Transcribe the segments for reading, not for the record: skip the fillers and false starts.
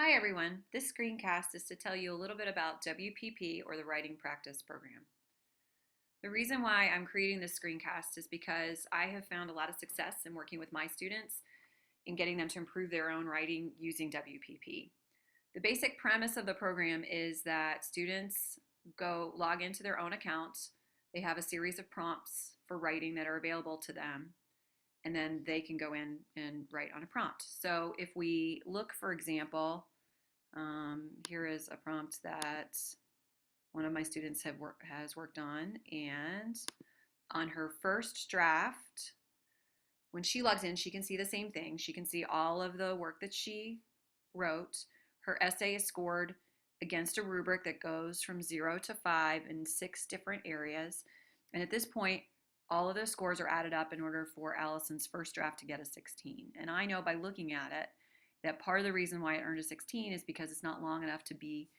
Hi everyone, this screencast is to tell you a little bit about WPP or the Writing Practice Program. The reason why I'm creating this screencast is because I have found a lot of success in working with my students in getting them to improve their own writing using WPP. The basic premise of the program is that students log into their own account, they have a series of prompts for writing that are available to them, and then they can go in and write on a prompt. So if we look, for example, here is a prompt that one of my students has worked on, and on her first draft, when she logs in, she can see the same thing. She can see all of the work that she wrote. Her essay is scored against a rubric that goes from 0 to 5 in 6 different areas. And at this point, all of those scores are added up in order for Allison's first draft to get a 16. And I know by looking at it that part of the reason why it earned a 16 is because it's not long enough to be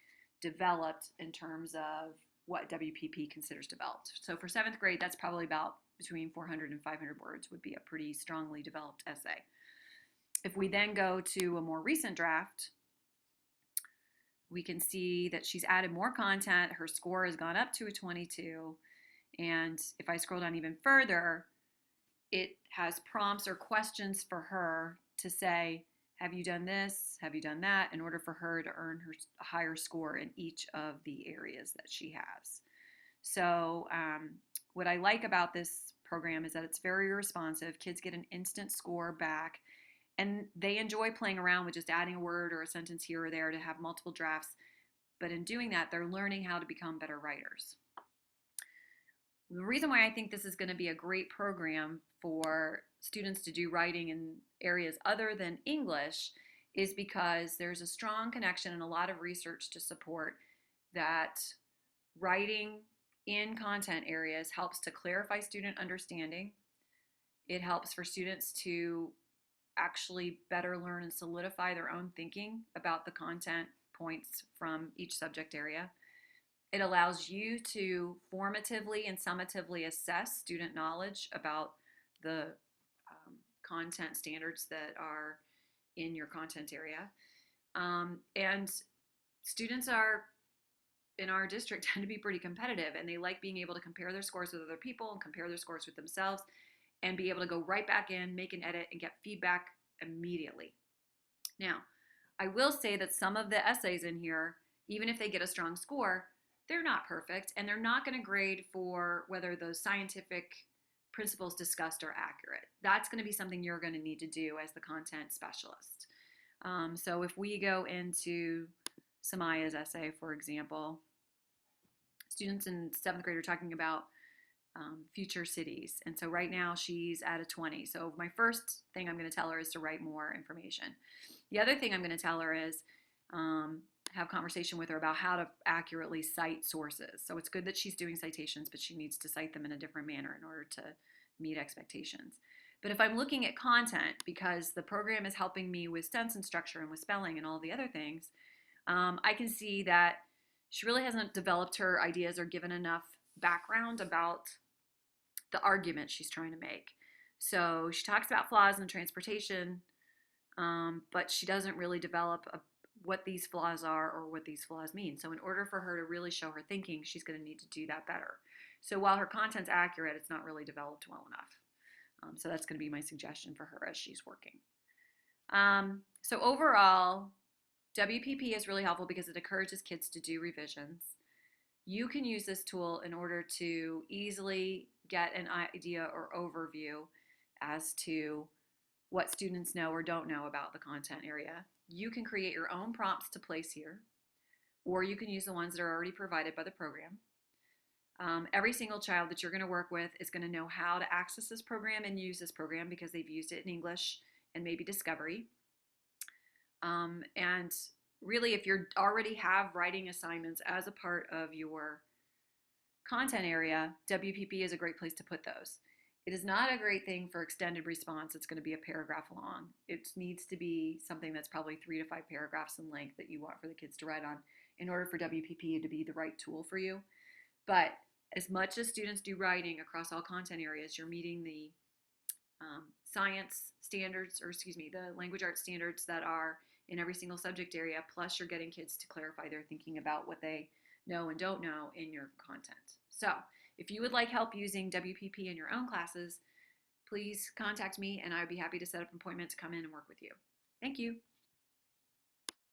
developed in terms of what WPP considers developed. So for 7th grade, that's probably about between 400 and 500 words would be a pretty strongly developed essay. If we then go to a more recent draft, we can see that she's added more content. Her score has gone up to a 22. And if I scroll down even further, it has prompts or questions for her to say, have you done this? Have you done that? In order for her to earn her a higher score in each of the areas that she has. So what I like about this program is that it's very responsive. Kids get an instant score back, and they enjoy playing around with just adding a word or a sentence here or there to have multiple drafts. But in doing that, they're learning how to become better writers. The reason why I think this is going to be a great program for students to do writing in areas other than English is because there's a strong connection and a lot of research to support that writing in content areas helps to clarify student understanding. It helps for students to actually better learn and solidify their own thinking about the content points from each subject area. It allows you to formatively and summatively assess student knowledge about the content standards that are in your content area. And students in our district tend to be pretty competitive, and they like being able to compare their scores with other people and compare their scores with themselves and be able to go right back in, make an edit, and get feedback immediately. Now, I will say that some of the essays in here, even if they get a strong score, they're not perfect, and they're not going to grade for whether those scientific principles discussed are accurate. That's going to be something you're going to need to do as the content specialist. So if we go into Samaya's essay, for example, students in 7th grade are talking about future cities. And so right now she's at a 20. So my first thing I'm going to tell her is to write more information. The other thing I'm going to tell her is have conversation with her about how to accurately cite sources. So it's good that she's doing citations, but she needs to cite them in a different manner in order to meet expectations. But if I'm looking at content, because the program is helping me with sentence structure and with spelling and all the other things, I can see that she really hasn't developed her ideas or given enough background about the argument she's trying to make. So she talks about flaws in transportation, but she doesn't really develop what these flaws are or what these flaws mean. So in order for her to really show her thinking, she's going to need to do that better. So while her content's accurate, it's not really developed well enough. So that's going to be my suggestion for her as she's working. So overall, WPP is really helpful because it encourages kids to do revisions. You can use this tool in order to easily get an idea or overview as to what students know or don't know about the content area. You can create your own prompts to place here, or you can use the ones that are already provided by the program. Every single child that you're going to work with is going to know how to access this program and use this program because they've used it in English and maybe Discovery. And really, if you already have writing assignments as a part of your content area, WPP is a great place to put those. It is not a great thing for extended response. It's going to be a paragraph long. It needs to be something that's probably 3 to 5 paragraphs in length that you want for the kids to write on in order for WPP to be the right tool for you. But as much as students do writing across all content areas, you're meeting the science standards, or excuse me, the language arts standards that are in every single subject area, plus you're getting kids to clarify their thinking about what they know and don't know in your content. So if you would like help using WPP in your own classes, please contact me and I'd be happy to set up an appointment to come in and work with you. Thank you.